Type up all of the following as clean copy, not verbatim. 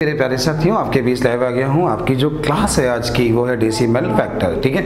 मेरे प्यारे साथियों, आपके बीच लाइव आ गया हूँ। आपकी जो क्लास है आज की वो है डेसिमल फैक्टर। ठीक है,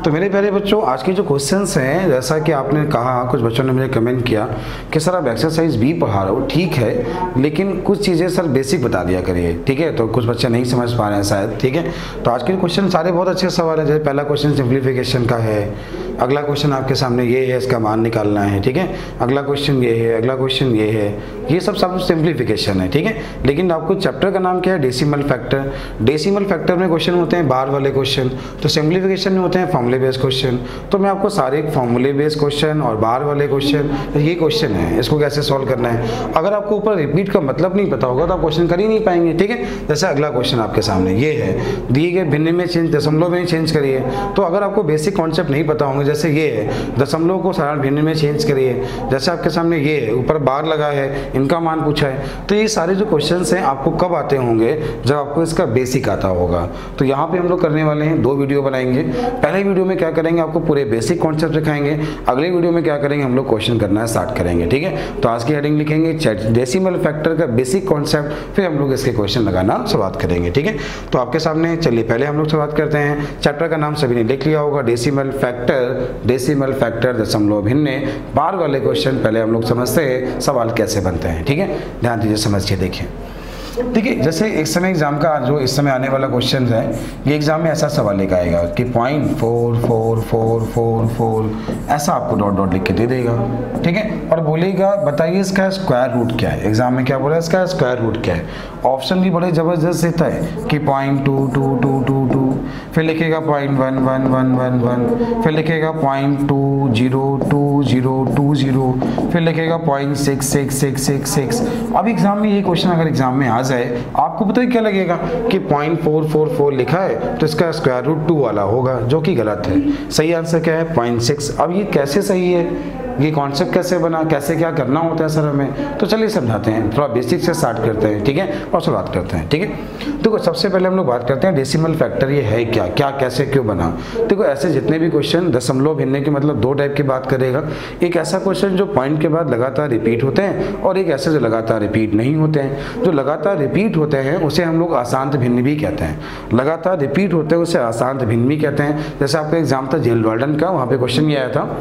तो मेरे प्यारे बच्चों, आज के जो क्वेश्चंस हैं, जैसा कि आपने कहा, कुछ बच्चों ने मुझे कमेंट किया कि सर आप एक्सरसाइज भी पढ़ा रहे हो, ठीक है, लेकिन कुछ चीज़ें सर बेसिक बता दिया करिए। ठीक है, तो कुछ बच्चे नहीं समझ पा रहे हैं शायद। ठीक है, तो आज के क्वेश्चन सारे बहुत अच्छे सवाल है। जैसे पहला क्वेश्चन सिंप्लीफिकेशन का है, अगला क्वेश्चन आपके सामने ये है, इसका मान निकालना है। ठीक है, अगला क्वेश्चन ये है, अगला क्वेश्चन ये है, ये सब सिंप्लीफिकेशन है। ठीक है, लेकिन आपको चैप्टर का नाम क्या है? Decimal factor. डेसिमल फैक्टर में क्वेश्चन होते हैं बार वाले क्वेश्चन, तो सिंप्लीफिकेशन में होते हैं फॉर्मूले बेस्ड क्वेश्चन। तो मैं आपको सारे फॉर्मूले बेस्ड क्वेश्चन और बार वाले क्वेश्चन, ये क्वेश्चन है, इसको कैसे सॉल्व करना है। अगर आपको ऊपर रिपीट का मतलब नहीं पता होगा तो आप क्वेश्चन कर ही नहीं पाएंगे। ठीक है, जैसे अगला क्वेश्चन आपके सामने ये है, दिए गए भिन्न में चेंज, दशमलव में चेंज करिए। तो अगर आपको बेसिक कॉन्सेप्ट नहीं पता होंगे, जैसे ये है, दशमलव को साधारण भिन्न में चेंज करिए। जैसे आपके सामने ये है, ऊपर बार लगा है, इनका मान पूछा है। तो ये सारे जो क्वेश्चंस हैं आपको कब आते होंगे? जब आपको इसका बेसिक आता होगा। तो यहाँ पे हम लोग करने वाले हैं, दो वीडियो बनाएंगे। पहले वीडियो में क्या करेंगे, आपको पूरे बेसिक कॉन्सेप्ट सिखाएंगे। अगले वीडियो में क्या करेंगे, हम लोग क्वेश्चन करना स्टार्ट करेंगे। ठीक है, तो आज की हेडिंग लिखेंगे डेसिमल फैक्टर का बेसिक कॉन्सेप्ट, फिर हम लोग इसके क्वेश्चन लगाना शुरुआत करेंगे। ठीक है, तो आपके सामने चलिए पहले हम लोग शुरुआत करते हैं। चैप्टर का नाम सभी ने लिख लिया होगा, डेसिमल फैक्टर। डेसिमल फैक्टर, दशमलव भिन्न, बार वाले क्वेश्चन पहले हम लोग समझते हैं सवाल कैसे बनते हैं। ठीक है, ध्यान दीजिए, समझिए, देखिए। ठीक है, जैसे एक समय एग्जाम का जो इस समय आने वाला क्वेश्चन है, ये एग्जाम में ऐसा सवाल लेकर आएगा कि 0.4444 ऐसा आपको डॉट डॉट लिख के दे देगा। ठीक है, और बोलेगा बताइए इसका स्क्वायर रूट क्या है। एग्जाम में क्या बोला, इसका स्क्वायर रूट क्या है। ऑप्शन भी बड़े जबरदस्त देता है कि 0.2222, फिर लिखेगा 0.1111, फिर लिखेगा 0.202020, फिर लिखेगा 0.66666। अब एग्जाम में ये क्वेश्चन अगर एग्जाम में आ जाए, आपको पता है क्या लगेगा कि 0.444 लिखा है तो इसका स्क्वायर रूट 2 वाला होगा, जो कि गलत है। सही आंसर क्या है? 0.6। अब ये कैसे सही है, ये कॉन्सेप्ट कैसे बना, कैसे क्या करना होता है सर हमें, तो चलिए समझाते हैं। थोड़ा बेसिक से स्टार्ट करते हैं। ठीक है, और शुरुआत करते हैं। ठीक है, देखो सबसे पहले हम लोग बात करते हैं डेसिमल फैक्टर ये है क्या, क्या कैसे क्यों बना। देखो ऐसे जितने भी क्वेश्चन दशमलव भिन्न के मतलब दो टाइप की बात करेगा। एक ऐसा क्वेश्चन जो पॉइंट के बाद लगातार रिपीट होते हैं, और एक ऐसे जो लगातार रिपीट नहीं होते हैं। जो लगातार रिपीट होते हैं उसे हम लोग अशांत भिन्न भी कहते हैं। लगातार रिपीट होते हैं उसे अशांत भिन्न भी कहते हैं। जैसे आपका एग्जाम था जेल वार्डन का, वहाँ पे क्वेश्चन ये आया था,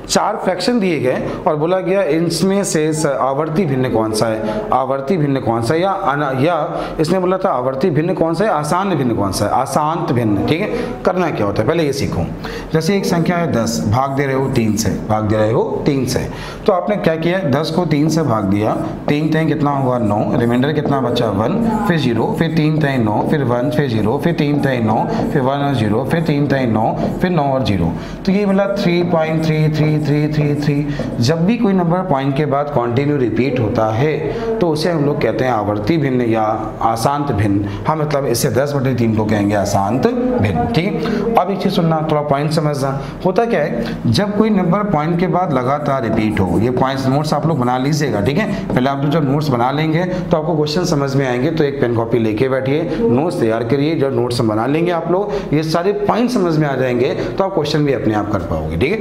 4 फ्रैक्शन दिए गए और बोला गया इनमें से आवर्ती भिन्न कौन सा है, आवर्ती भिन्न कौन सा है, या इसने बोला था आवर्ती भिन्न कौन सा है, आसान भिन्न कौन सा है, आशांत भिन्न। ठीक है, करना क्या होता है पहले ये सीखो। जैसे एक संख्या है 10, भाग दे रहे हो 3 से, भाग दे रहे हो 3 से, तो आपने क्या किया, 10 को 3 से भाग दिया, 3 3 कितना हुआ 9, रिमाइंडर कितना बचा 1, फिर 0, फिर 3 3 9, फिर 1, फिर 0, फिर 3 3 9, फिर 1 और 0, फिर 3 3 9, फिर 9 और 0। तो ये बोला 3.333333। जब भी कोई नंबर पॉइंट के बाद कंटिन्यू रिपीट होता है तो उसे हम लोग कहते हैं आवर्ती भिन्न या आशांत भिन्न। हम मतलब इससे 10/3 को कहेंगे आशांत भिन्न। ठीक है, अब एक चीज सुनना, थोड़ा पॉइंट समझना। होता क्या है, जब कोई नंबर पॉइंट के बाद लगातार रिपीट हो, ये पॉइंट्स नोट्स आप लोग बना लीजिएगा। ठीक है, पहले आप जब नोट्स बना लेंगे तो आपको क्वेश्चन समझ में आएंगे। तो एक पेन कॉपी लेके बैठिए, नोट्स तैयार करिए। जब नोट्स बना लेंगे आप लोग, ये सारे पॉइंट समझ में आ जाएंगे तो आप क्वेश्चन भी अपने आप कर पाओगे। ठीक है,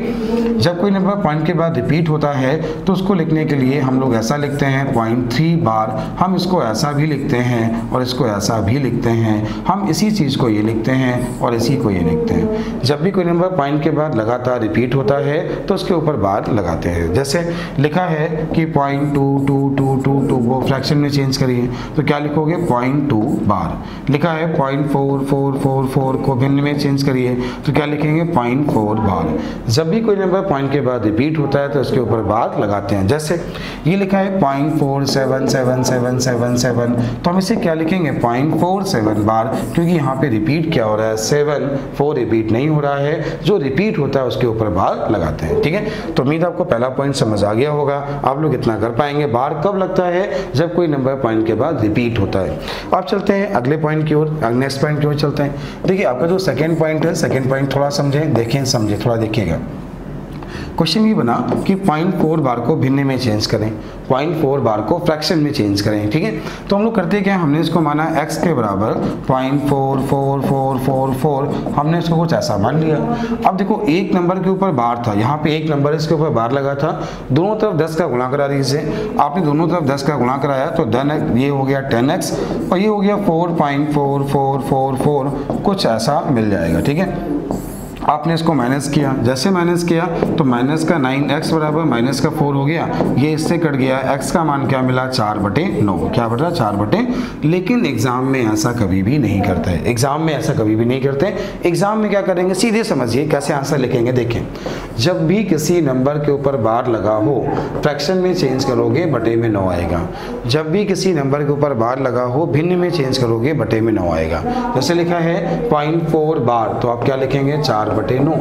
जब कोई नंबर पॉइंट के बाद रिपीट होता है तो उसको लिखने के लिए हम लोग ऐसा लिखते हैं 0.3 बार। हम इसको ऐसा भी लिखते हैं और इसको ऐसा भी लिखते हैं। हम इसी चीज़ को ये लिखते हैं और इसी को ये लिखते हैं। जब भी कोई नंबर पॉइंट के बाद लगातार रिपीट होता है तो उसके ऊपर बार लगाते हैं। जैसे लिखा है कि 0.2222, वो फ्रैक्शन में चेंज करिए तो क्या लिखोगे 0.2 बार। लिखा है 0.4444 को भिन्न में चेंज करिए तो क्या लिखेंगे 0.4 बार। जब भी कोई नंबर पॉइंट के बाद रिपीट होता है तो उसके ऊपर बार लगाते हैं। जैसे ये लिखा है 0.47777, तो हम इसे क्या लिखेंगे 0.47 बार, क्योंकि यहाँ पे रिपीट क्या हो रहा है 7, 4 रिपीट नहीं हो रहा है। जो रिपीट होता है उसके ऊपर बार लगाते हैं। ठीक है, तो उम्मीद आपको पहला पॉइंट समझ आ गया होगा। आप लोग इतना कर पाएंगे। बार कब लगता है, जब कोई नंबर पॉइंट के बाद रिपीट होता है। आप चलते हैं अगले पॉइंट की ओर, नेक्स्ट पॉइंट की ओर चलते हैं। देखिए आपका जो सेकेंड पॉइंट है, सेकेंड पॉइंट थोड़ा समझें, देखें, समझे, थोड़ा देखिएगा। क्वेश्चन ये बना कि 0.4 बार को भिन्न में चेंज करें, 0.4 बार को फ्रैक्शन में चेंज करें, ठीक है। तो हम लोग करते क्या, हमने इसको माना x के बराबर 0.4444, हमने इसको कुछ ऐसा मान लिया। अब देखो एक नंबर के ऊपर बार था, यहाँ पे एक नंबर इसके ऊपर बार लगा था, दोनों तरफ 10 का गुणा करा दीजिए। आपने दोनों तरफ 10 का गुणा कराया तो ये हो गया 10x और ये हो गया 4.4444, कुछ ऐसा मिल जाएगा, ठीक है। आपने इसको माइनस किया, जैसे माइनस किया तो माइनस का 9x बराबर माइनस का 4 हो गया, ये इससे कट गया, x का मान क्या मिला 4/9, क्या बता 4/। लेकिन एग्जाम में ऐसा कभी भी नहीं करते हैं, एग्जाम में ऐसा कभी भी नहीं करते। एग्जाम में क्या करेंगे, सीधे समझिए कैसे आंसर लिखेंगे। देखें, जब भी किसी नंबर के ऊपर बार लगा हो फ्रैक्शन में चेंज करोगे बटे में 9 आएगा, जब भी किसी नंबर के ऊपर बार लगा हो भिन्न में चेंज करोगे बटे में 9 आएगा। जैसे लिखा है 0.4 बार तो आप क्या लिखेंगे 4/9,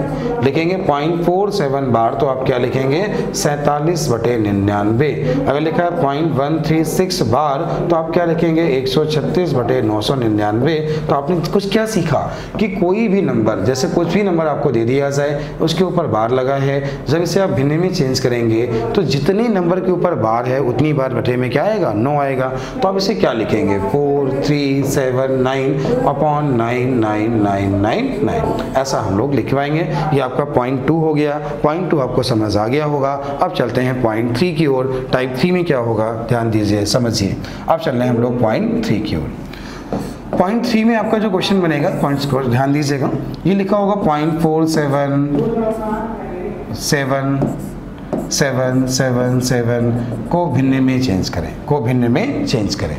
लिखेंगे 0.47 बार तो आप क्या लिखेंगे 47/99। अगर लिखा है 0.136 बार तो आप क्या लिखेंगे 136/999। तो आपने कुछ क्या सीखा कि कोई भी नंबर, जैसे कुछ भी नंबर आपको दे दिया जाए उसके ऊपर बार लगा है, जब इसे आप भिन्न में चेंज करेंगे तो जितने नंबर के ऊपर बार है उतनी बार बटे में क्या आएगा 9 आएगा। तो आप इसे क्या लिखेंगे 4379/9999, ऐसा हम लोग लिखवाएंगे। ये आपका 0.2 हो गया, 0.2 आपको समझ आ गया होगा। अब चलते हैं 0.3 की ओर। टाइप 3 में क्या होगा ध्यान दीजिए, समझिए। अब चल रहे हैं हम लोग 0.3 की ओर। 0.3 में आपका जो क्वेश्चन बनेगा, पॉइंट्स को ध्यान दीजिएगा, ये लिखा होगा 0.47777 को भिन्न में चेंज करें, को भिन्न में चेंज करें।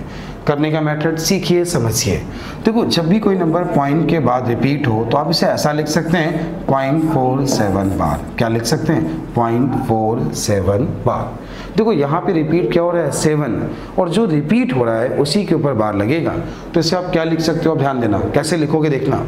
करने का मेथड सीखिए, समझिए। देखो, जब भी कोई नंबर पॉइंट के बाद रिपीट हो तो आप इसे ऐसा लिख सकते हैं 0.47 बार। क्या लिख सकते हैं 0.47 बार। देखो यहाँ पे रिपीट क्या हो रहा है 7, और जो रिपीट हो रहा है उसी के ऊपर बार लगेगा। तो इसे आप क्या लिख सकते हो, आप ध्यान देना कैसे लिखोगे, देखना।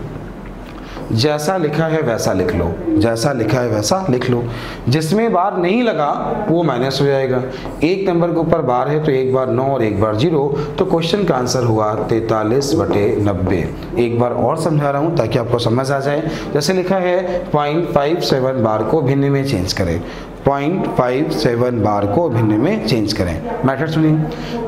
जैसा लिखा है वैसा लिख लो, जैसा लिखा है वैसा लिख लो। जिसमें बार नहीं लगा वो माइनस हो जाएगा। एक नंबर के ऊपर बार है तो एक बार 9 और एक बार 0, तो क्वेश्चन का आंसर हुआ 43/90। एक बार और समझा रहा हूँ ताकि आपको समझ आ जाए। जैसे लिखा है 0.57 बार को भिन्न में चेंज करें, 0.57 बार को भिन्न में चेंज करें। मेथड सुनिए,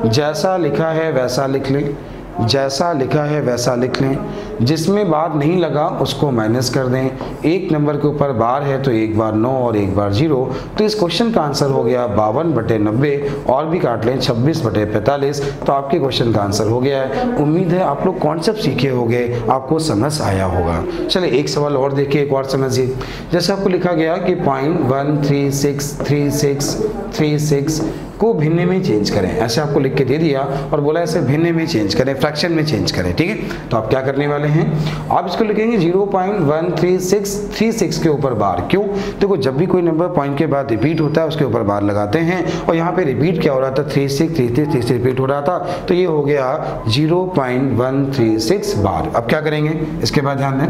जैसा लिखा है वैसा लिख लें, जैसा लिखा है वैसा लिख लें। जिसमें बार नहीं लगा उसको माइनस कर दें। एक नंबर के ऊपर बार है तो एक बार 9 और एक बार 0, तो इस क्वेश्चन का आंसर हो गया 52/90। और भी काट लें 26/45, तो आपके क्वेश्चन का आंसर हो गया है। उम्मीद है आप लोग कॉन्सेप्ट सीखे होंगे, आपको समझ आया होगा। चलिए एक सवाल और देखिए, एक और समझिए। जैसे आपको लिखा गया कि 0.1363636 को भिन्न में चेंज करें, ऐसे आपको लिख के दे दिया और बोला ऐसे भिन्न में चेंज करें, फ्रैक्शन में चेंज करें, ठीक है। तो आप क्या करने वाले हैं, आप इसको लिखेंगे 0.13636 के ऊपर बार। क्यों, देखो जब भी कोई नंबर पॉइंट के बाद रिपीट होता है उसके ऊपर बार लगाते हैं, और यहाँ पे रिपीट क्या हो रहा था 3633 रिपीट हो रहा था, तो ये हो गया 0.136 बार। अब क्या करेंगे, इसके बाद ध्यान दें,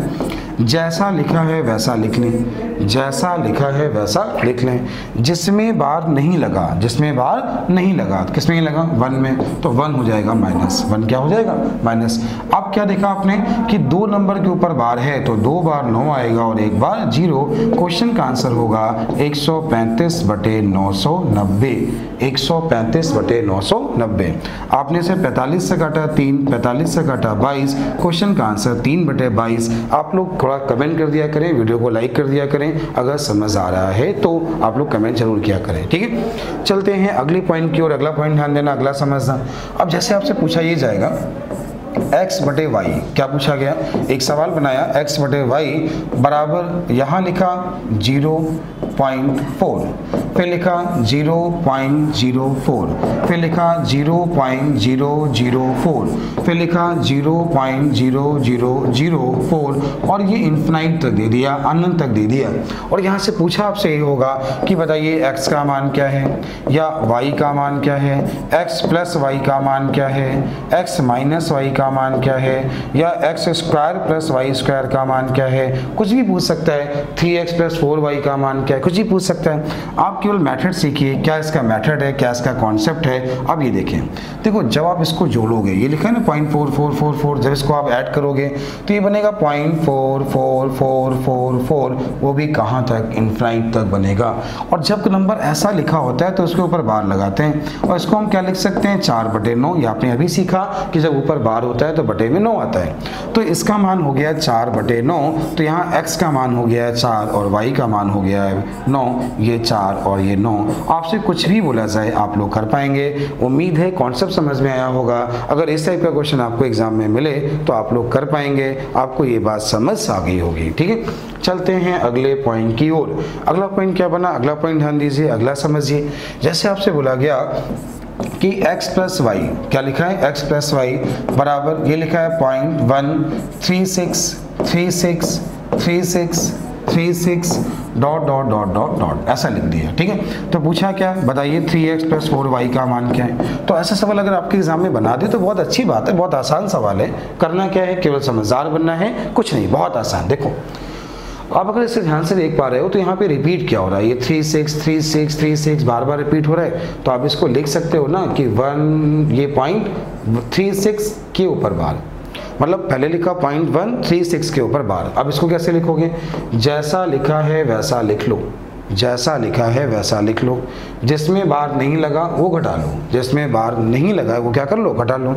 जैसा लिखा है वैसा लिख लें, जैसा लिखा है वैसा लिख लें। जिसमें बार नहीं लगा, जिसमें बार नहीं लगा, किसमें नहीं लगा 1 में, तो 1 हो जाएगा माइनस, 1 क्या हो जाएगा माइनस। अब क्या देखा आपने कि 2 नंबर के ऊपर बार है तो 2 बार 9 आएगा और 1 बार 0। क्वेश्चन का आंसर होगा 135/990, 135/990। आपने इसे 45 से काटा 3, 45 से काटा 22, क्वेश्चन का आंसर 3/22। आप लोग थोड़ा कमेंट कर दिया करें, वीडियो को लाइक कर दिया करें, अगर समझ आ रहा है तो आप लोग कमेंट जरूर किया करें, ठीक है। चलते हैं अगले पॉइंट की ओर। अगला पॉइंट ध्यान देना, अगला समझना। अब जैसे आपसे पूछा ये जाएगा x/y, क्या पूछा गया, एक सवाल बनाया x/y बराबर, यहाँ लिखा 0.4, फिर लिखा 0.04, फिर लिखा 0.004, फिर लिखा 0.0004, और ये इन्फिनाइट तक दे दिया, अनंत तक दे दिया। और यहाँ से पूछा आपसे ये होगा कि बताइए x का मान क्या है या y का मान क्या है, x + y का मान क्या है, x - y का का मान क्या है, या X square plus Y square का मान क्या है, कुछ भी पूछ सकता है। 3x प्लस 4y का मान क्या है, कुछ भी पूछ सकता है। आप केवल मेथड सीखिए, क्या इसका मेथड है, क्या इसका कॉन्सेप्ट है। अब ये देखें, देखो जब आप इसको जोड़ोगे, ये लिखा है ना 0.4444, जब इसको आप ऐड करोगे तो ये बनेगा 0.4444, वो भी कहाँ तक, इनफाइनाइट तक बनेगा। और जब नंबर ऐसा लिखा होता है तो उसके ऊपर बार लगाते हैं, और इसको हम क्या लिख सकते हैं, 4/9। ये आपने अभी सीखा कि जब ऊपर बार होता है तो बटे में 9 आता है। तो इसका मान हो गया 4/9, तो यहाँ x का मान हो गया है 4 और y का मान हो गया है 9। ये 4 और ये 9, आपसे कुछ भी बोला जाए आप लोग कर पाएंगे। उम्मीद है कॉन्सेप्ट समझ में आया होगा। अगर इस टाइप का क्वेश्चन आपको एग्जाम में मिले तो आप लोग कर पाएंगे, आपको ये बात समझ आ गई होगी। ठीक है, चलते हैं अगले पॉइंट की ओर। अगला पॉइंट क्या बना, अगला पॉइंट ध्यान दीजिए, अगला समझिए। जैसे आपसे बोला गया कि x प्लस वाई, क्या लिखा है, x प्लस वाई बराबर, ये लिखा है 0.136363636 dot dot dot dot dot, ऐसा लिख दिया। ठीक है, तो पूछा क्या, बताइए 3x प्लस 4y का मान क्या है। तो ऐसा सवाल अगर आपके एग्जाम में बना दे तो बहुत अच्छी बात है, बहुत आसान सवाल है। करना क्या है, केवल समझदार बनना है, कुछ नहीं, बहुत आसान। देखो आप अगर इसे ध्यान से देख पा रहे हो तो यहाँ पे रिपीट क्या हो रहा है, ये 363636 बार बार रिपीट हो रहा है। तो आप इसको लिख सकते हो ना कि 1, ये 0.36 के ऊपर बार, मतलब पहले लिखा 0.136 के ऊपर बार। अब इसको कैसे लिखोगे, जैसा लिखा है वैसा लिख लो, जैसा लिखा है वैसा लिख लो। जिसमें बार नहीं लगा वो घटा लो, जिसमें बार नहीं लगा वो क्या कर लो, घटा लो।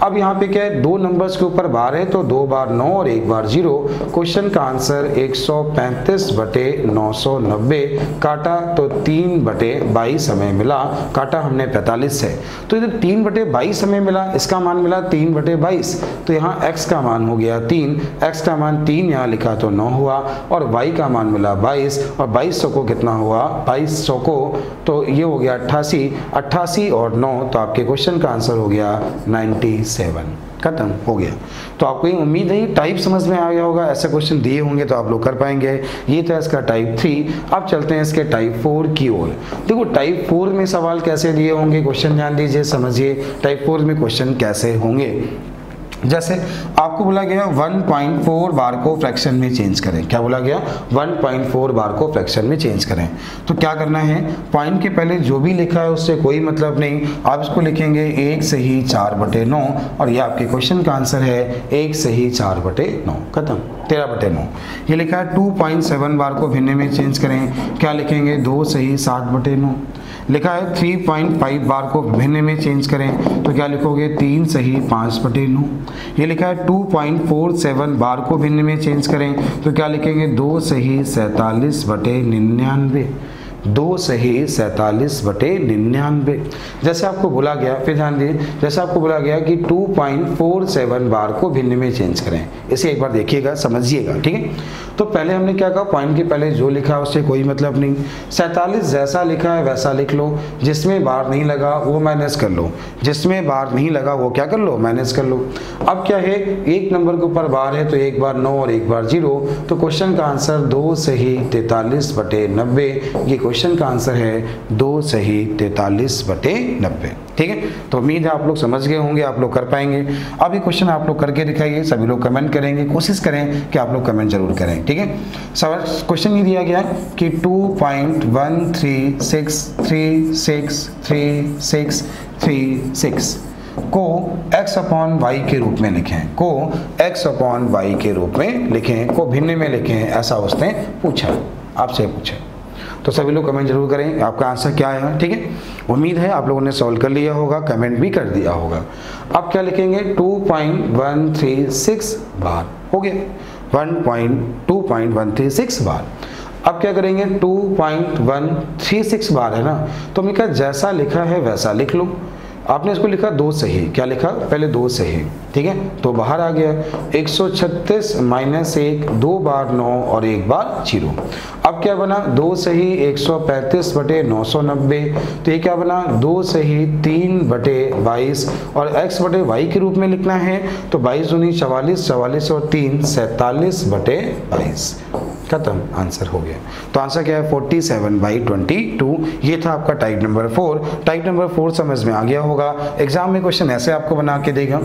अब यहाँ पे क्या है, 2 नंबर्स के ऊपर बार है तो 2 बार 9 और 1 बार 0। क्वेश्चन का आंसर 135/990, काटा तो 3/22 हमें मिला, काटा हमने 45 है। तो इधर 3/22 हमें मिला, इसका मान मिला 3/22, तो यहाँ x का मान हो गया 3, x का मान 3 यहाँ लिखा तो 9 हुआ, और y का मान मिला 22, और 2200 को कितना हुआ, 2200 को तो ये हो गया 88, 88 और 9, तो आपके क्वेश्चन का आंसर हो गया 97। खत्म हो गया। तो आपको ये उम्मीद है टाइप समझ में आ गया होगा, ऐसे क्वेश्चन दिए होंगे तो आप लोग कर पाएंगे। ये था इसका टाइप 3। अब चलते हैं इसके टाइप 4 की ओर। देखो टाइप 4 में सवाल कैसे दिए होंगे, क्वेश्चन ध्यान दीजिए, समझिए टाइप 4 में क्वेश्चन कैसे होंगे। जैसे आपको बोला गया 1.4 बार को फ्रैक्शन में चेंज करें, क्या बोला गया, 1.4 बार को फ्रैक्शन में चेंज करें। तो क्या करना है, पॉइंट के पहले जो भी लिखा है उससे कोई मतलब नहीं, आप इसको लिखेंगे 1 से ही 4/9, और ये आपके क्वेश्चन का आंसर है 1 से ही 4/9, खत्म, 13/9। ये लिखा है 2.7 बार को भिन्न में चेंज करें, क्या लिखेंगे 2 से ही 7/9। लिखा है 3.5 बार को भिन्न में चेंज करें, तो क्या लिखोगे 3 से ही 5/9। ये लिखा है 2.47 बार को भिन्न में चेंज करें, तो क्या लिखेंगे 2 से ही 47/99, 2 से ही 47/99। जैसे आपको बोला गया, फिर ध्यान दिए, जैसे आपको बोला गया कि 2.47 बार को भिन्न में चेंज करें, इसे एक बार देखिएगा, समझिएगा। ठीक है, तो पहले हमने क्या कहा, पॉइंट के पहले जो लिखा है उससे कोई मतलब नहीं। 47 जैसा लिखा है वैसा लिख लो, जिसमें बार नहीं लगा वो माइनस कर लो, जिसमें बार नहीं लगा वो क्या कर लो, माइनस कर लो। अब क्या है, एक नंबर के ऊपर बार है तो 1 बार 9 और 1 बार 0, तो क्वेश्चन का आंसर 2 से ही 43/90। ये क्वेश्चन का आंसर है 2 से ही 43/90। ठीक है, तो उम्मीद है आप लोग समझ गए होंगे, आप लोग कर पाएंगे। अभी क्वेश्चन आप लोग करके दिखाइए, सभी लोग कमेंट करेंगे, कोशिश करें कि आप लोग कमेंट जरूर करें। ठीक है, सवाल क्वेश्चन ये दिया गया कि 2.136363636 को x/y के रूप में लिखें, को x/y के रूप में लिखें, को भिन्न में लिखें, ऐसा उसने पूछा, आपसे पूछा। तो सभी लोग कमेंट जरूर करें आपका आंसर क्या है। ठीक है, उम्मीद है आप लोगों ने सॉल्व कर लिया होगा, कमेंट भी कर दिया होगा। अब क्या लिखेंगे, 2.136 बार हो गया, 2.136 बार। अब क्या करेंगे, 2.136 बार है ना, तो हमने कहा जैसा लिखा है वैसा लिख लो। आपने इसको लिखा 2 से ही, क्या लिखा, पहले 2 से ही, ठीक है, तो बाहर आ गया 136 - 1, 2 बार 9 और 1 बार 0। अब क्या बना, 2 से ही 135/990, तो ये क्या बना, 2 से ही 3/22, और x/y के रूप में लिखना है तो 22 दूनी 44, 44 और 3 47/22। खत्म, आंसर हो गया। तो आंसर क्या है, 47/22। ये था आपका टाइप नंबर 4। टाइप नंबर 4 समझ में आ गया होगा। एग्जाम में क्वेश्चन ऐसे आपको बना के देगा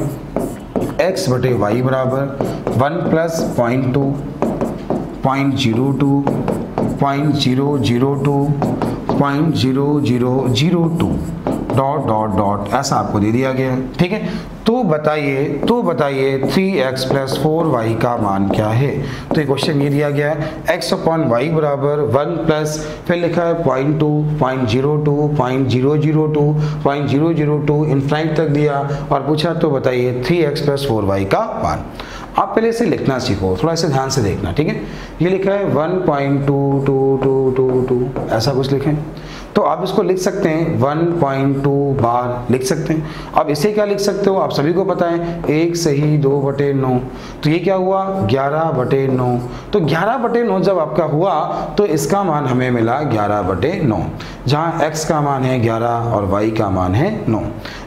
एक्स बटे वाई बराबर 1 प्लस 0.2, 0.02, 0.002, 0.0002 डॉट डॉट डॉट ऐसा आपको दे दिया गया है। ठीक है, तो बताइए 3x प्लस 4y का मान क्या है। तो ये क्वेश्चन ये दिया गया है x अपॉन वाई बराबर 1 प्लस फिर लिखा है 0.2, 0.02, 0.002, 0.002 इनफाइनाइट तक दिया और पूछा तो बताइए 3x प्लस 4y का मान। आप पहले इसे लिखना सीखो, थोड़ा इसे ध्यान से देखना। ठीक है, ये लिखा है 1.2222 ऐसा कुछ लिखें, तो आप इसको लिख सकते हैं 1.2 बार लिख सकते हैं। अब इसे क्या लिख सकते हो, आप सभी को पता है 1 सही 2/9, तो ये क्या हुआ 11/9। तो 11/9 जब आपका हुआ तो इसका मान हमें मिला 11/9, जहाँ x का मान है 11 और y का मान है 9।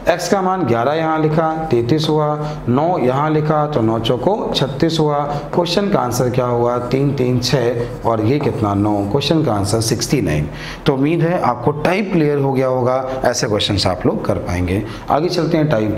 x का मान 11 यहाँ लिखा 33 हुआ, 9 यहाँ लिखा तो 9 चौको 36 हुआ। क्वेश्चन का आंसर क्या हुआ 3 3 6 और ये कितना 9, क्वेश्चन का आंसर 69। तो उम्मीद है आपको टाइप क्लियर हो गया होगा, ऐसे क्वेश्चंस आप लोग कर पाएंगे। आगे चलते हैं टाइप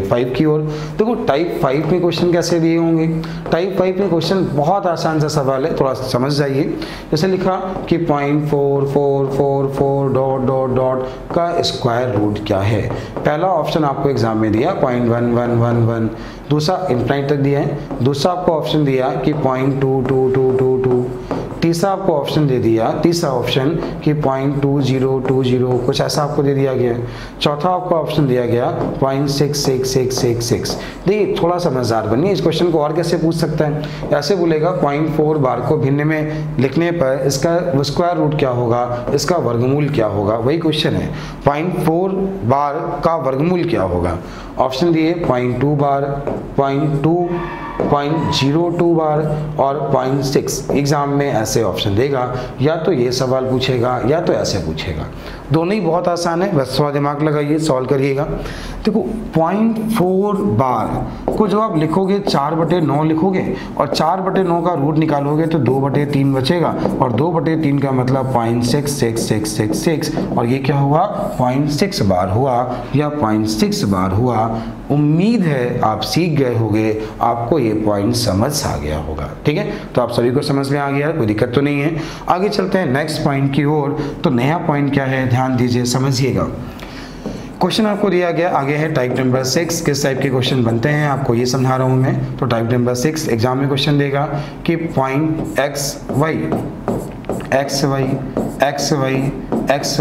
5 की ओर। देखो टाइप 5 में क्वेश्चन कैसे दिए होंगे। टाइप 5 में क्वेश्चन बहुत आसान सा सवाल है, थोड़ा समझ जाइए। जैसे लिखा कि 0.4444 डॉट डॉट डॉट का स्क्वायर रूट क्या है। पहला ऑप्शन आपको एग्जाम में दिया 0.1111, दूसरा इनफाइनाइट तक दिया है, दूसरा आपको ऑप्शन दिया कि 0.2222, तीसरा आपको ऑप्शन दे दिया, तीसरा ऑप्शन कि 0.2020 कुछ ऐसा आपको दे दिया गया। चौथा आपको ऑप्शन दिया गया 0.66666। देखिए थोड़ा समझदार बनिए, इस क्वेश्चन को और कैसे पूछ सकता है, ऐसे बोलेगा 0.4 बार को भिन्न में लिखने पर इसका स्क्वायर रूट क्या होगा, इसका वर्गमूल क्या होगा, वही क्वेश्चन है 0.4 बार का वर्गमूल क्या होगा। ऑप्शन दिए 0.2 बार, 0.02 बार और 0.6। एग्जाम में ऐसे ऑप्शन देगा, या तो ये सवाल पूछेगा या तो ऐसे पूछेगा। दोनों ही बहुत आसान है, बस थोड़ा दिमाग लगाइए, सॉल्व करिएगा। देखो 0.4 बार को जब आप लिखोगे 4/9 लिखोगे और 4/9 का रूट निकालोगे तो 2/3 बचेगा और 2/3 का मतलब 0.66666 और ये क्या हुआ 0.6 बार हुआ या 0.6 बार हुआ। उम्मीद है आप सीख गए होंगे, आपको ये पॉइंट समझ आ गया होगा। ठीक है, तो आप सभी को समझ में आ गया, कोई दिक्कत तो नहीं है। आगे चलते हैं नेक्स्ट पॉइंट की ओर। तो नया पॉइंट क्या है, ध्यान दीजिए, समझिएगा। क्वेश्चन आपको दिया गया आगे है टाइप नंबर 6। किस टाइप के क्वेश्चन बनते हैं आपको ये समझा रहा हूं मैं। तो टाइप नंबर 6 एग्जाम में क्वेश्चन देगा कि पॉइंट एक्स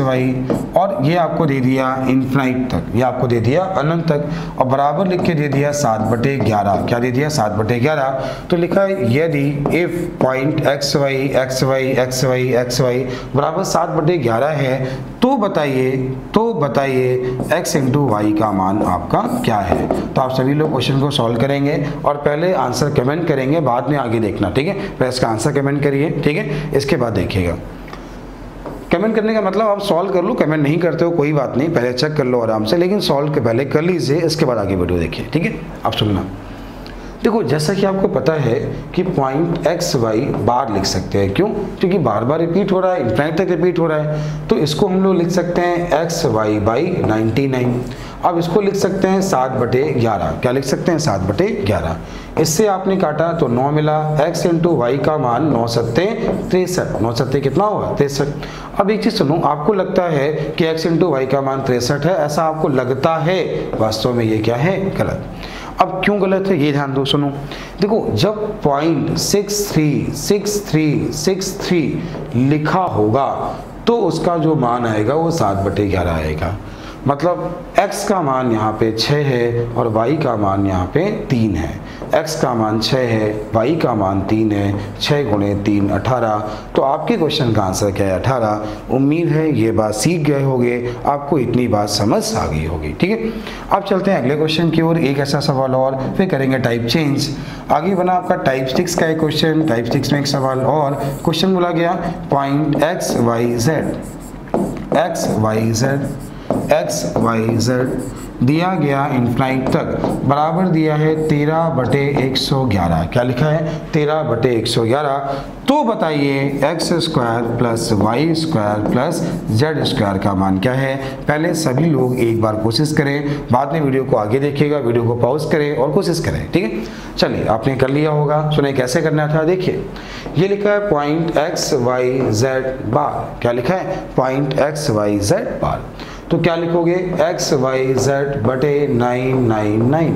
वाई और ये आपको दे दिया इनफाइनाइट तक, ये आपको दे दिया अनंत तक और बराबर लिख के दे दिया 7/11। क्या दे दिया 7/11। तो लिखा है यदि इफ पॉइंट एक्स वाई बराबर 7/11 है तो बताइए x इंटू वाई का मान आपका क्या है। तो आप सभी लोग क्वेश्चन को सॉल्व करेंगे और पहले आंसर कमेंट करेंगे, बाद में आगे देखना। ठीक है, पहले इसका आंसर कमेंट करिए, ठीक है, इसके बाद देखिएगा। कमेंट करने का मतलब आप सॉल्व कर लो, कमेंट नहीं करते हो कोई बात नहीं, पहले चेक कर लो आराम से, लेकिन सॉल्व के पहले कर लीजिए, इसके बाद आगे वीडियो देखिए। ठीक है, आप सुनना। देखो जैसा कि आपको पता है कि पॉइंट एक्स वाई बार लिख सकते हैं, क्यों, क्योंकि बार बार रिपीट हो रहा है, इनफाइनाइट तक रिपीट हो रहा है। तो इसको हम लोग लिख सकते हैं एक्स वाई बाई 99। अब इसको लिख सकते हैं 7/11। क्या लिख सकते हैं 7/11। इससे आपने काटा तो 9 मिला, x इंटू वाई का मान 9 सत्ते 63। 9 सत्ते कितना हुआ 63। अब एक चीज सुनो, आपको लगता है कि x इंटू वाई का मान 63 है, ऐसा आपको लगता है, वास्तव में ये क्या है गलत। अब क्यों गलत है ये ध्यान दो, सुनो। देखो जब पॉइंट 636363 लिखा होगा तो उसका जो मान आएगा वो 7/11 आएगा। मतलब x का मान यहाँ पे 6 है और y का मान यहाँ पे 3 है। x का मान 6 है, y का मान 3 है, 6 गुणे 3 18। तो आपके क्वेश्चन का आंसर क्या है 18। उम्मीद है ये बात सीख गए होंगे, आपको इतनी बात समझ आ गई होगी। ठीक है, अब चलते हैं अगले क्वेश्चन की ओर। एक ऐसा सवाल और, फिर करेंगे टाइप चेंज। आगे बना आपका टाइप 6 का एक क्वेश्चन। टाइप 6 में एक सवाल और, क्वेश्चन बोला गया पॉइंट एक्स वाई जेड दिया गया इन्फाइनाइट तक बराबर दिया है 13/111। क्या लिखा है? 13/111। तो बताइए X square plus Y square plus Z square का मान क्या है? पहले सभी लोग एक बार कोशिश करें, बाद में वीडियो को आगे देखिएगा, वीडियो को पॉज करें और कोशिश करें, ठीक है। चलिए, आपने कर लिया होगा। सुने कैसे करना था, देखिए ये लिखा है पॉइंट एक्स वाई जेड बार। क्या लिखा है? पॉइंट एक्स वाई जेड बार। तो क्या लिखोगे? एक्स वाई जेड बटे 999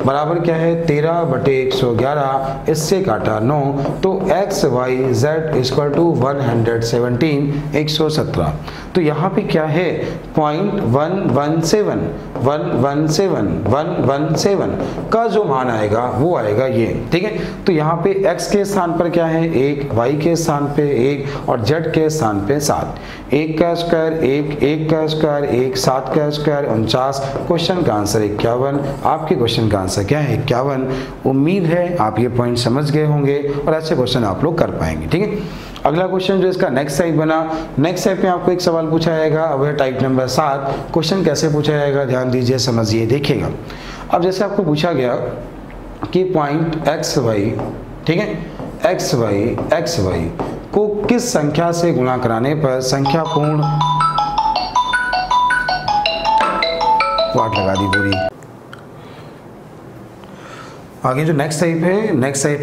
बराबर क्या है? 13/111। इससे काटा 9, तो X Y Z equal to 117 117। तो यहाँ पे क्या है? 117 का जो मान आएगा वो आएगा ये, ठीक है। तो यहाँ पे x के स्थान पर क्या है? 1, y के स्थान पे 1 और z के स्थान पे 7। 1 का स्क्वायर 1, 1 का स्क्वायर 1, 7 का स्क्वायर 49। क्वेश्चन का आंसर 51। आपके क्वेश्चन का आंसर क्या है? 51। उम्मीद है आप ये पॉइंट समझ गए होंगे और ऐसे क्वेश्चन आप लोग कर पाएंगे, ठीक है। अगला क्वेश्चन जो इसका नेक्स्ट टाइप बना, नेक्स्ट टाइप में आपको एक सवाल पूछा जाएगा, अब है टाइप नंबर 7। क्वेश्चन कैसे पूछा जाएगा ध्यान दीजिए, समझिए, देखिएगा। अब जैसे आपको पूछा गया कि पॉइंट एक्स वाई, ठीक है, एक्स वाई को किस संख्या से गुणा कराने पर संख्या पूर्ण, वाट लगा दी पूरी। आगे जो नेक्स्ट टाइप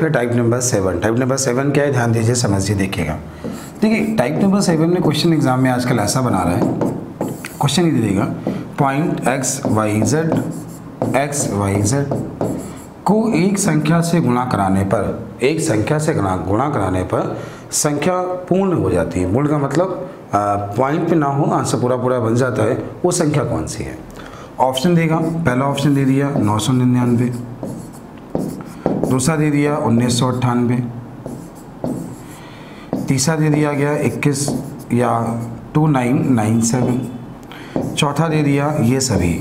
है टाइप नंबर 7। टाइप नंबर 7 क्या है ध्यान दीजिए, समझिए, देखिएगा। देखिए टाइप नंबर 7 में क्वेश्चन एग्जाम में आजकल ऐसा बना रहा है, क्वेश्चन ये देगा पॉइंट एक्स वाई जेड को एक संख्या से गुणा कराने पर, एक संख्या से गुणा कराने पर संख्या पूर्ण हो जाती है। मूल का मतलब पॉइंट पे ना हो, आंसर पूरा बन जाता है, वो संख्या कौन सी है? ऑप्शन देगा, पहला ऑप्शन दे दिया 999, दूसरा दे दिया 1998, तीसरा दे दिया गया 21 या 2997, चौथा दे दिया ये सभी,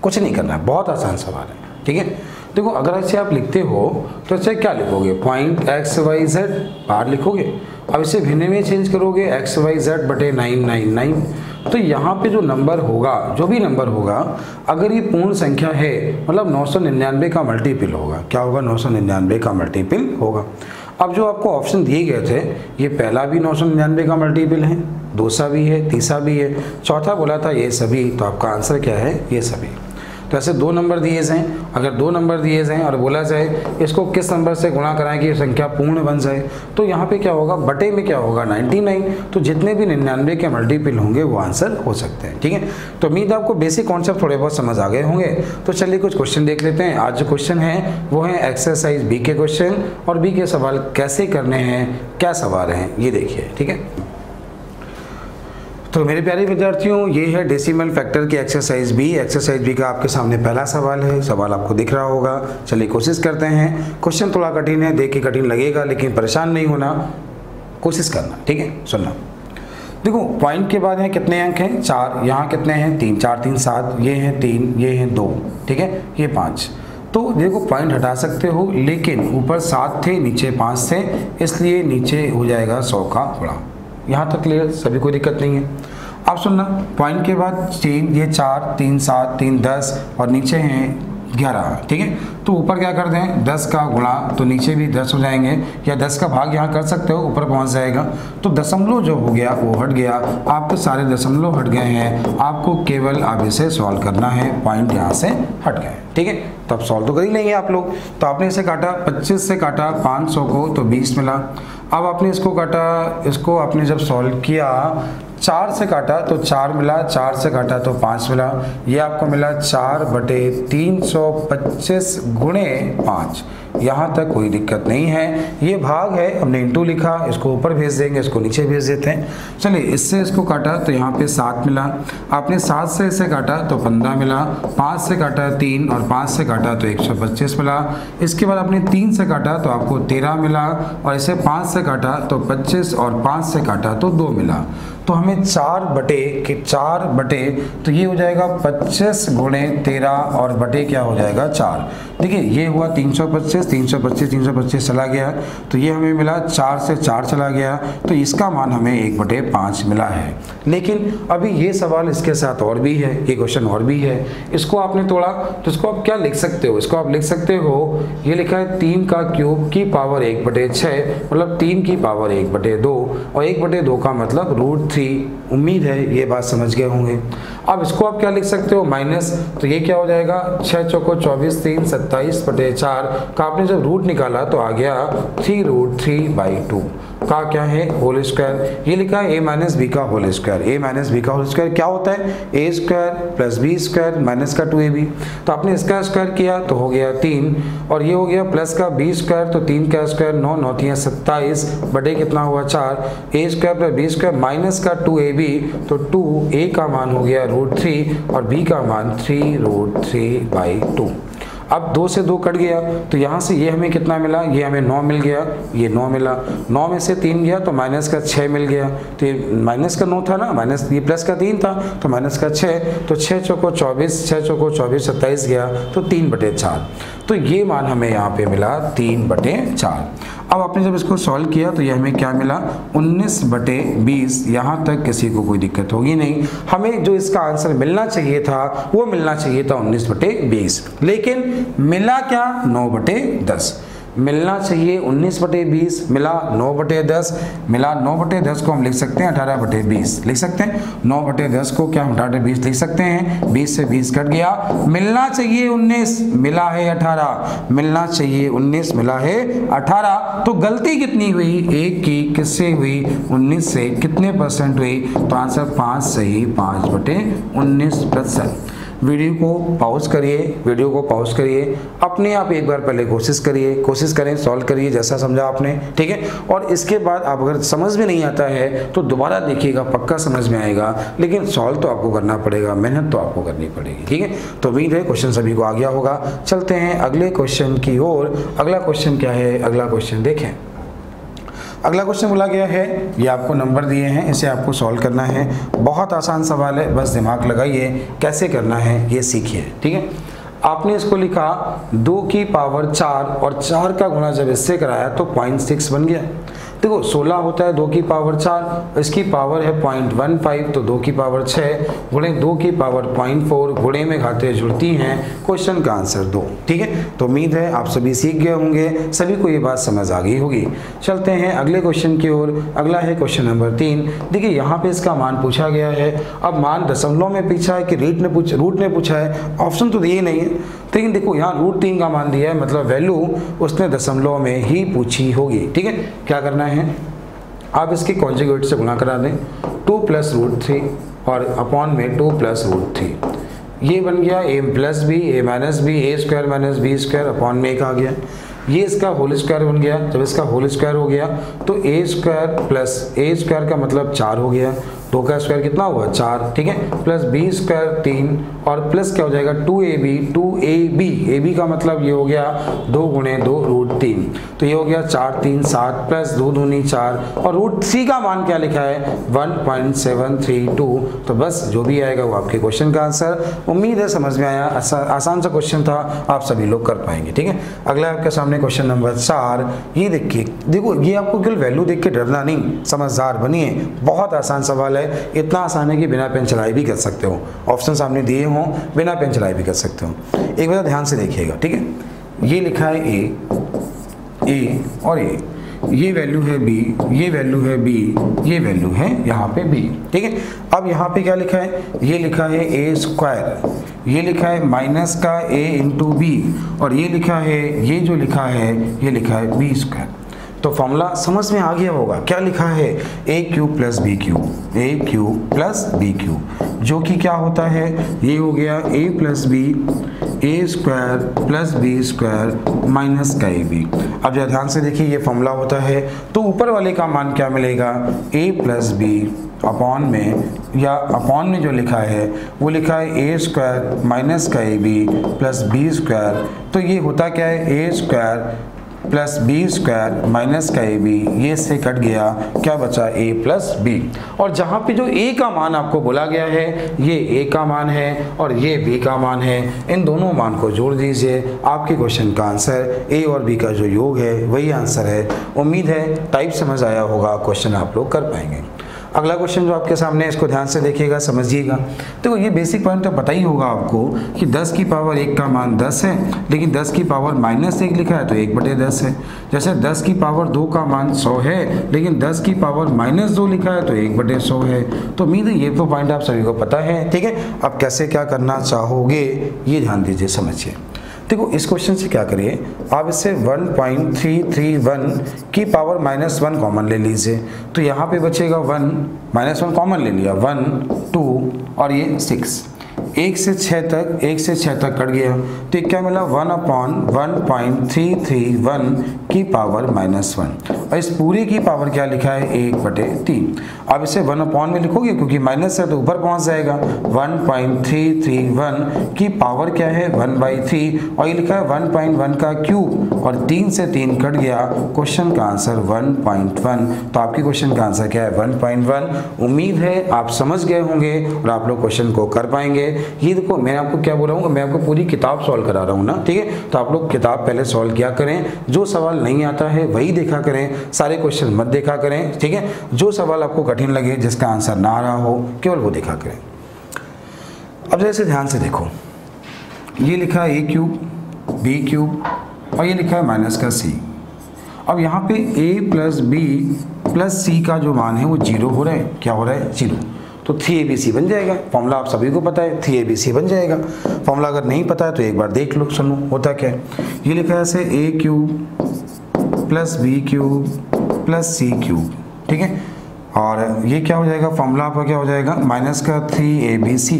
कुछ नहीं करना है, बहुत आसान सवाल है, ठीक है। देखो अगर ऐसे आप लिखते हो तो ऐसे क्या लिखोगे? पॉइंट एक्स वाई जेड बार लिखोगे। अब इसे भिन्न में चेंज करोगे, एक्स वाई जेड बटे 999। तो यहाँ पे जो नंबर होगा, जो भी नंबर होगा, अगर ये पूर्ण संख्या है मतलब 999 का मल्टीपल होगा। क्या होगा? 999 का मल्टीपल होगा। अब जो आपको ऑप्शन दिए गए थे, ये पहला भी 999 का मल्टीपल है, दूसरा भी है, तीसरा भी है, चौथा बोला था ये सभी। तो आपका आंसर क्या है? ये सभी। तो ऐसे 2 नंबर दिए जाएँ, अगर 2 नंबर दिए जाएँ और बोला जाए इसको किस नंबर से गुणा कराएं कि संख्या पूर्ण बन जाए, तो यहाँ पे क्या होगा? बटे में क्या होगा? 99। तो जितने भी 99 के मल्टीपल होंगे वो आंसर हो सकते हैं, ठीक है। तो उम्मीद आपको बेसिक कॉन्सेप्ट थोड़े बहुत समझ आ गए होंगे। तो चलिए कुछ क्वेश्चन देख लेते हैं। आज जो क्वेश्चन है वो है एक्सरसाइज बी के क्वेश्चन, और बी के सवाल कैसे करने हैं, क्या सवाल हैं, ये देखिए, ठीक है। तो मेरे प्यारे विद्यार्थियों, ये है डेसिमल फैक्टर की एक्सरसाइज बी का आपके सामने पहला सवाल है। सवाल आपको दिख रहा होगा। चलिए कोशिश करते हैं। क्वेश्चन थोड़ा कठिन है, देख के कठिन लगेगा, लेकिन परेशान नहीं होना, कोशिश करना, ठीक है। सुनना, देखो पॉइंट के बाद हैं कितने अंक हैं? 4। यहाँ कितने हैं? 3, 4, 3, 7। ये हैं 3, ये हैं 2, ठीक है, ये 5। तो देखो पॉइंट हटा सकते हो, लेकिन ऊपर 7 थे, नीचे 5 थे, इसलिए नीचे हो जाएगा 100 का गुणा। यहाँ तक क्लियर, सभी कोई दिक्कत नहीं है। अब सुनना, पॉइंट के बाद 3, ये 4, 3, 7, 3, 10 और नीचे हैं 11, ठीक है। तो ऊपर क्या कर दें? 10 का गुणा, तो नीचे भी 10 हो जाएंगे, या 10 का भाग यहाँ कर सकते हो, ऊपर पहुँच जाएगा। तो दशमलव जो हो गया वो हट गया, आपके सारे दशमलव हट गए हैं। आपको केवल अब इसे सॉल्व करना है, पॉइंट यहाँ से हट गए, ठीक है। तो अब सॉल्व तो कर ही लेंगे आप लोग। तो आपने इसे काटा, 25 से काटा 500 को, तो 20 मिला। अब आपने इसको काटा, इसको आपने जब सॉल्व किया 4 से काटा तो 4 मिला, 4 से काटा तो 5 मिला। ये आपको मिला 4/325 गुणे 5। यहाँ तक कोई दिक्कत नहीं है। ये भाग है, हमने इंटू लिखा, इसको ऊपर भेज देंगे, इसको नीचे भेज देते हैं। चलिए इससे इसको काटा तो यहाँ पे 7 मिला। आपने 7 से इसे काटा तो 15 मिला। 5 से काटा 3 और 5 से काटा तो 125 मिला। इसके बाद आपने 3 से काटा तो आपको 13 मिला, और इसे 5 से काटा तो 25 और 5 से काटा तो 2 मिला। तो हमें 4 बटे तो ये हो जाएगा 25 गुणे 13 और बटे क्या हो जाएगा 4। देखिए ये हुआ 325 चला गया, तो ये हमें मिला 4 से 4 चला गया, तो इसका मान हमें 1/5 मिला है। लेकिन अभी ये सवाल इसके साथ और भी है, ये क्वेश्चन और भी है, इसको आपने तोड़ा तो इसको आप क्या लिख सकते हो, इसको आप लिख सकते हो, ये लिखा है 3 का क्यूब की पावर 1/6 मतलब 3 की पावर 1/2 और 1/2 का मतलब √3। उम्मीद है ये बात समझ गए होंगे। अब इसको आप क्या लिख सकते हो माइनस, तो ये क्या हो जाएगा 6 चौको 24 3 27/4 का आपने जब रूट निकाला तो आ गया 3√3/2 का क्या है होल स्क्वायर। ये लिखा है a माइनस बी का whole square. a minus B का होल स्क्वायर क्या होता है a square plus B square minus का 2ab, तो आपने इसका स्क्वायर किया तो हो गया 3 और ये हो गया प्लस का बी स्क्वायर, तो 3 का स्क्वायर 9 9 27 बटे कितना हुआ 4 a square plus B square minus का 2ab, तो 2a का मान हो गया √3 और b का मान 3√3/2। अब 2 से 2 कट गया तो यहाँ से ये हमें कितना मिला, ये हमें 9 मिल गया, ये 9 मिला, 9 में से 3 गया तो माइनस का 6 मिल गया, तो ये माइनस का 9 था ना, माइनस ये प्लस का 3 था तो माइनस का 6, तो 6 चौको 24 27 गया तो 3/4, तो ये मान हमें यहाँ पे मिला 3/4। अब आपने जब इसको सॉल्व किया तो ये हमें क्या मिला 19/20। यहाँ तक किसी को कोई दिक्कत होगी नहीं, हमें जो इसका आंसर मिलना चाहिए था वो मिलना चाहिए था 19/20, लेकिन मिला क्या 9/10। मिलना चाहिए 19/20, मिला 9/10, मिला 9/10 को हम लिख सकते हैं 18/20 लिख सकते हैं, 9/10 को क्या हम 18/20 लिख सकते हैं, 20 से 20 कट गया, मिलना चाहिए 19 मिला है 18, मिलना चाहिए 19 मिला है 18, तो गलती कितनी हुई एक की, किससे हुई 19 से, कितने परसेंट हुई, तो आंसर 5 सही 5/19%। वीडियो को पॉज करिए, अपने आप एक बार पहले कोशिश करें, सॉल्व करिए जैसा समझा आपने, ठीक है। और इसके बाद आप अगर समझ में नहीं आता है तो दोबारा देखिएगा, पक्का समझ में आएगा, लेकिन सॉल्व तो आपको करना पड़ेगा, मेहनत तो आपको करनी पड़ेगी, ठीक है। तो उम्मीद है क्वेश्चन सभी को आ गया होगा। चलते हैं अगले क्वेश्चन की ओर। अगला क्वेश्चन क्या है, अगला क्वेश्चन देखें। अगला क्वेश्चन बोला गया है, ये आपको नंबर दिए हैं, इसे आपको सॉल्व करना है। बहुत आसान सवाल है, बस दिमाग लगाइए, कैसे करना है ये सीखिए, ठीक है। आपने इसको लिखा 2 की पावर 4 और 4 का गुणा जब इससे कराया तो 0.6 बन गया। देखो 16 होता है 2 की पावर 4, इसकी पावर है 0.15, तो 2 की पावर 6 गुणे 2 की पावर 0.4 गुणे में घाते जुड़ती हैं, क्वेश्चन का आंसर 2, ठीक है। तो उम्मीद है आप सभी सीख गए होंगे, सभी को ये बात समझ आ गई होगी। चलते हैं अगले क्वेश्चन की ओर। अगला है क्वेश्चन नंबर 3। देखिए यहाँ पे इसका मान पूछा गया है। अब मान दशमलव में पूछा है कि रूट ने पूछा है, ऑप्शन तो दिए नहीं है, लेकिन देखो यहाँ √3 का मान दिया है, मतलब वैल्यू उसने दशमलव में ही पूछी होगी, ठीक है। क्या करना है, आप इसके कॉन्जुगेट से गुणा करा दें 2 + √3 और अपॉन में 2 + √3, ये बन गया a + b a - b a² - b² upon में 1 आ गया। ये इसका होल स्क्वायर बन गया, जब इसका होल स्क्वायर हो गया तो a² + a² का मतलब 4 हो गया, 2 का स्क्वायर कितना हुआ 4, ठीक है, प्लस b² 3 और प्लस क्या हो जाएगा 2ab का मतलब ये हो गया 2 गुणे 2 √3, तो ये हो गया 4 3 7 प्लस 2 दूनी 4 और √3 का मान क्या लिखा है 1.732। तो बस जो भी आएगा वो आपके क्वेश्चन का आंसर। उम्मीद है समझ में आया, आसान सा क्वेश्चन था, आप सभी लोग कर पाएंगे, ठीक है। अगला आपके सामने क्वेश्चन नंबर 4। ये देखिए, देखो ये आपको केवल वैल्यू देख के डरना नहीं, समझदार बनिए, बहुत आसान सवाल है। इतना आसान है कि बिना पेन चलाए भी कर सकते हो, ऑप्शन सामने दिए हों बिना पेन चलाए भी कर सकते हो। एक बार ध्यान से देखिएगा, ठीक है। ये लिखा है ए और ये वैल्यू है b, ये वैल्यू है b, ये वैल्यू है यहाँ पे b, ठीक है। अब यहाँ पे क्या लिखा है, ये लिखा है a², ये लिखा है माइनस का a × b और ये लिखा है, ये जो लिखा है ये लिखा है b²। तो फॉर्मूला समझ में आ गया होगा, क्या लिखा है a³ + b³, जो कि क्या होता है, ये हो गया a + b a² + b² minus का ab। अब जरा ध्यान से देखिए, ये फॉर्मूला होता है, तो ऊपर वाले का मान क्या मिलेगा a + b अपॉन में, या अपॉन में जो लिखा है वो लिखा है a² माइनस का ab + b²। तो ये होता क्या है a² plus B square minus का ए बी, ये से कट गया, क्या बचा ए प्लस बी। और जहाँ पे जो ए का मान आपको बोला गया है ये ए का मान है और ये बी का मान है, इन दोनों मान को जोड़ दीजिए, आपके क्वेश्चन का आंसर ए और बी का जो योग है वही आंसर है। उम्मीद है टाइप समझ आया होगा, क्वेश्चन आप लोग कर पाएंगे। अगला क्वेश्चन जो आपके सामने है इसको ध्यान से देखिएगा, समझिएगा। देखो ये बेसिक पॉइंट तो पता ही होगा आपको कि 10 की पावर 1 का मान 10 है, लेकिन 10 की पावर -1 लिखा है तो 1/10 है। जैसे 10 की पावर 2 का मान 100 है, लेकिन 10 की पावर -2 लिखा है तो 1/100 है। तो उम्मीद है ये तो पॉइंट आप सभी को पता है, ठीक है। अब कैसे क्या करना चाहोगे ये ध्यान दीजिए, समझिए। देखो इस क्वेश्चन से क्या करिए, आप इससे 1.331 की पावर -1 कॉमन ले लीजिए, तो यहाँ पे बचेगा 1, -1 कॉमन ले लिया, 1 2 और ये 6, 1 से 6 तक कट गया, तो क्या मिला 1/1.331 की पावर -1, और इस पूरे की पावर क्या लिखा है 1/3। अब इसे 1 में लिखोगे क्योंकि माइनस है तो ऊपर पहुंच जाएगा, 1.331 की पावर क्या है 1/3, और ये लिखा है 1.1 का क्यूब, और 3 से 3 कट गया, क्वेश्चन का आंसर 1.1। तो आपकी क्वेश्चन का आंसर क्या है 1.1। उम्मीद है आप समझ गए होंगे और आप लोग क्वेश्चन को कर पाएंगे। ये देखो मैं आपको क्या बोल रहा हूँ, मैं आपको पूरी किताब सॉल्व करा रहा हूँ ना, ठीक है। तो आप लोग किताब पहले सॉल्व किया करें, जो सवाल नहीं आता है वही देखा करें, सारे क्वेश्चन मत देखा करें, ठीक है। जो सवाल आपको कठिन लगे, जिसका आंसर ना आ रहा हो, केवल वो देखा करें। अब जैसे ध्यान से देखो, ये लिखा है a क्यूब b क्यूब और ये लिखा है माइनस का c। अब यहाँ पे a plus B plus c का जो मान है वो 0 हो रहा है, क्या हो रहा है 0, तो 3abc बन जाएगा। फॉर्मूला आप सभी को पता है, 3abc बन जाएगा। फॉर्मूला अगर नहीं पता है तो एक बार देख लो, सुनो होता क्या है। ये लिखा है ऐसे a cube plus B cube plus c cube, ठीक है। और ये क्या हो जाएगा, फॉर्मूला आपका क्या हो जाएगा, माइनस का 3abc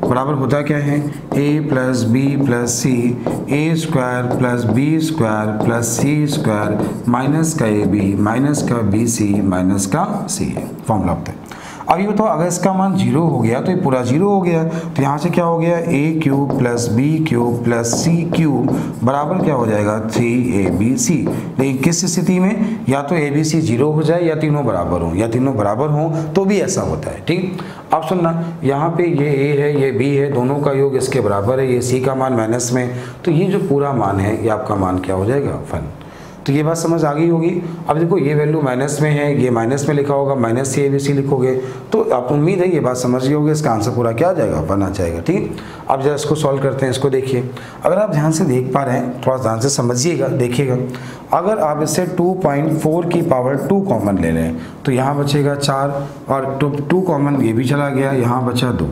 बराबर होता क्या है a plus B plus C, A square plus B square plus C square minus का ab माइनस का bc माइनस का c, फॉर्मूला होता है। अब ये बताओ अगर इसका मान 0 हो गया तो ये पूरा 0 हो गया, तो यहाँ से क्या हो गया a cube plus B cube plus c cube बराबर क्या हो जाएगा 3abc। लेकिन किस स्थिति में, या तो abc 0 हो जाए या तीनों बराबर हो, या तीनों बराबर हो तो भी ऐसा होता है, ठीक। अब सुनना, यहाँ पे ये a है ये b है, दोनों का योग इसके बराबर है, ये c का मान माइनस में, तो ये जो पूरा मान है ये आपका मान क्या हो जाएगा 1। तो ये बात समझ आ गई होगी। अब देखो ये वैल्यू माइनस में है, ये माइनस में लिखा होगा, माइनस (3abc) लिखोगे तो आप उम्मीद है ये बात समझ गए होगे, इसका आंसर पूरा क्या आ जाएगा 1 आ जाएगा, ठीक है। अब जरा इसको सॉल्व करते हैं, इसको देखिए। अगर आप ध्यान से देख पा रहे हैं, थोड़ा ध्यान से समझिएगा, देखिएगा। अगर आप इससे 2.4 की पावर 2 कॉमन ले लें तो यहाँ बचेगा 4, और 2 कॉमन ये भी चला गया, यहाँ बचा 2,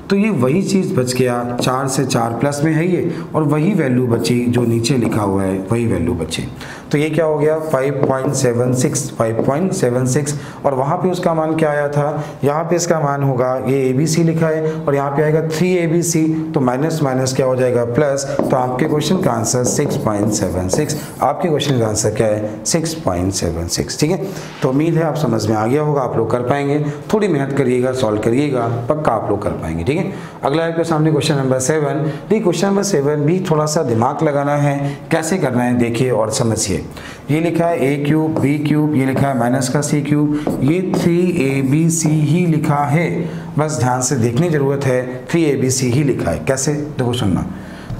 तो ये वही चीज़ बच गया, 4 से 4 प्लस में है ये, और वही वैल्यू बची जो नीचे लिखा हुआ है, वही वैल्यू बची। तो ये क्या हो गया 5.76, और वहाँ पे उसका मान क्या आया था, यहाँ पे इसका मान होगा, ये abc लिखा है और यहाँ पे आएगा 3abc, तो माइनस माइनस क्या हो जाएगा प्लस, तो आपके क्वेश्चन का आंसर 6.76, आपके क्वेश्चन का आंसर क्या है 6.76, ठीक है। तो उम्मीद है आप समझ में आ गया होगा, आप लोग कर पाएंगे, थोड़ी मेहनत करिएगा, सॉल्व करिएगा, पक्का आप लोग कर पाएंगे, ठीक है। अगला आपके सामने क्वेश्चन नंबर 7। देखिए क्वेश्चन नंबर 7 भी थोड़ा सा दिमाग लगाना है, कैसे करना है देखिए और समझिए। ये लिखा है a क्यूब b क्यूब, ये लिखा है माइनस का c क्यूब, ये 3abc ही लिखा है, बस ध्यान से देखने की जरूरत है, 3abc ही लिखा है। कैसे, देखो सुनना,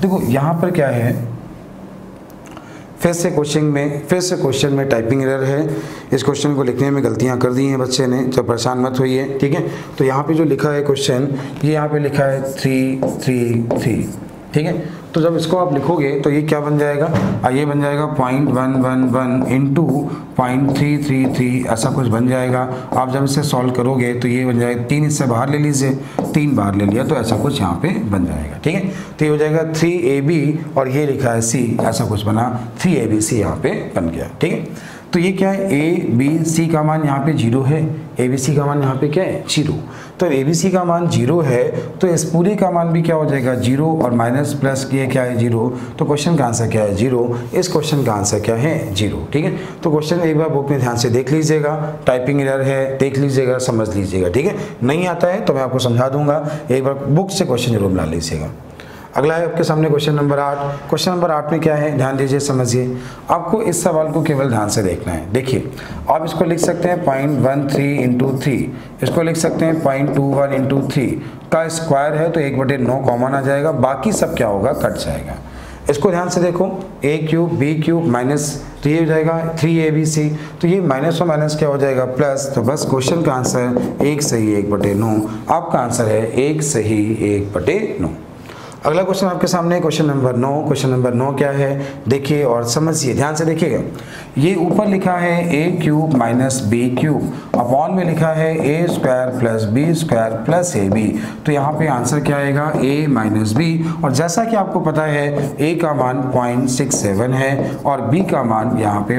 देखो यहाँ पर क्या है, फिर से क्वेश्चन में टाइपिंग एरर है, इस क्वेश्चन को लिखने में गलतियां कर दी हैं बच्चे ने, तो परेशान मत होइए, ठीक है। तो यहाँ पे जो लिखा है क्वेश्चन, ये यहाँ पे लिखा है 333, ठीक है। तो जब इसको आप लिखोगे तो ये क्या बन जाएगा, ये बन जाएगा 0.111 इंटू 0.333, ऐसा कुछ बन जाएगा। आप जब इसे सॉल्व करोगे तो ये बन जाएगा, 3 इससे बाहर ले लीजिए, 3 बाहर ले लिया तो ऐसा कुछ यहाँ पे बन जाएगा, ठीक है। तो ये हो जाएगा 3ab और ये लिखा है c, ऐसा कुछ बना, 3abc यहाँ पे बन गया, ठीक है। तो ये क्या है, abc का मान यहाँ पे 0 है, abc का मान यहाँ पे क्या है 0, तो abc का मान 0 है तो इस पूरे का मान भी क्या हो जाएगा 0, और माइनस प्लस ये क्या है 0, तो क्वेश्चन का आंसर क्या है 0, इस क्वेश्चन का आंसर क्या है 0, ठीक है। तो क्वेश्चन एक बार बुक में ध्यान से देख लीजिएगा, टाइपिंग एरर है, देख लीजिएगा, समझ लीजिएगा, ठीक है। नहीं आता है तो मैं आपको समझा दूंगा, एक बार बुक से क्वेश्चन जरूर बना लीजिएगा। अगला है आपके सामने क्वेश्चन नंबर 8। क्वेश्चन नंबर 8 में क्या है, ध्यान दीजिए, समझिए। आपको इस सवाल को केवल ध्यान से देखना है। देखिए, आप इसको लिख सकते हैं 0.13 इंटू 3, इसको लिख सकते हैं 0.21 इंटू 3 का स्क्वायर है तो 1/9 कॉमन आ जाएगा, बाकी सब क्या होगा, कट जाएगा। इसको ध्यान से देखो, a cube B cube minus 3 हो जाएगा 3abc, तो ये माइनस और माइनस क्या हो जाएगा, प्लस। तो बस क्वेश्चन का आंसर 1 सही 1/9, आपका आंसर है 1 सही 1/9। अगला क्वेश्चन आपके सामने क्वेश्चन नंबर 9। क्वेश्चन नंबर 9 क्या है, देखिए और समझिए, ध्यान से देखिएगा। ये ऊपर लिखा है a cube minus B cube, upon में लिखा है a square plus B square plus ab, तो यहाँ पे आंसर क्या आएगा, a माइनस बी। और जैसा कि आपको पता है a का मान 0.67 है और b का मान यहाँ पे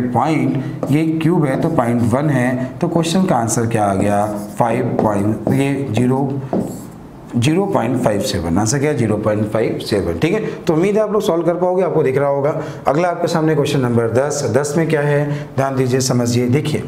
ये क्यूब है तो 0.1 है, तो क्वेश्चन का आंसर क्या आ गया, 0.57, आंसर क्या है 0.57। ठीक है, तो उम्मीद है आप लोग सॉल्व कर पाओगे, आपको दिख रहा होगा। अगला आपके सामने क्वेश्चन नंबर 10 में क्या है, ध्यान दीजिए, समझिए। देखिए,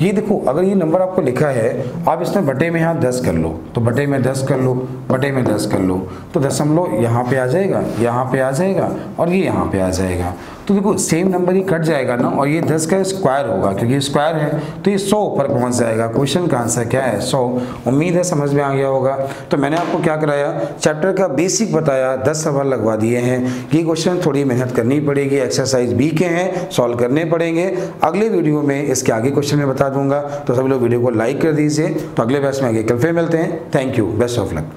ये देखो, अगर ये नंबर आपको लिखा है, आप इसमें बटे में यहाँ 10 कर लो, तो बटे में 10 कर लो, बटे में 10 कर लो, तो दशमलव यहाँ पे आ जाएगा, यहाँ पे आ जाएगा और ये यहाँ पे आ जाएगा। तो देखो सेम नंबर ही कट जाएगा ना, और ये 10 का स्क्वायर होगा क्योंकि स्क्वायर है, तो ये 100 ऊपर पहुँच जाएगा। क्वेश्चन का आंसर क्या है, 100। उम्मीद है समझ में आ गया होगा। तो मैंने आपको क्या कराया, चैप्टर का बेसिक बताया, 10 सवाल लगवा दिए हैं। ये क्वेश्चन थोड़ी मेहनत करनी पड़ेगी, एक्सरसाइज बी के हैं, सॉल्व करने पड़ेंगे। अगले वीडियो में इसके आगे क्वेश्चन में बता दूंगा, तो सभी लोग वीडियो को लाइक कर दीजिए। तो अगले बैच में आगे कल फिर मिलते हैं। Thank you, best of luck.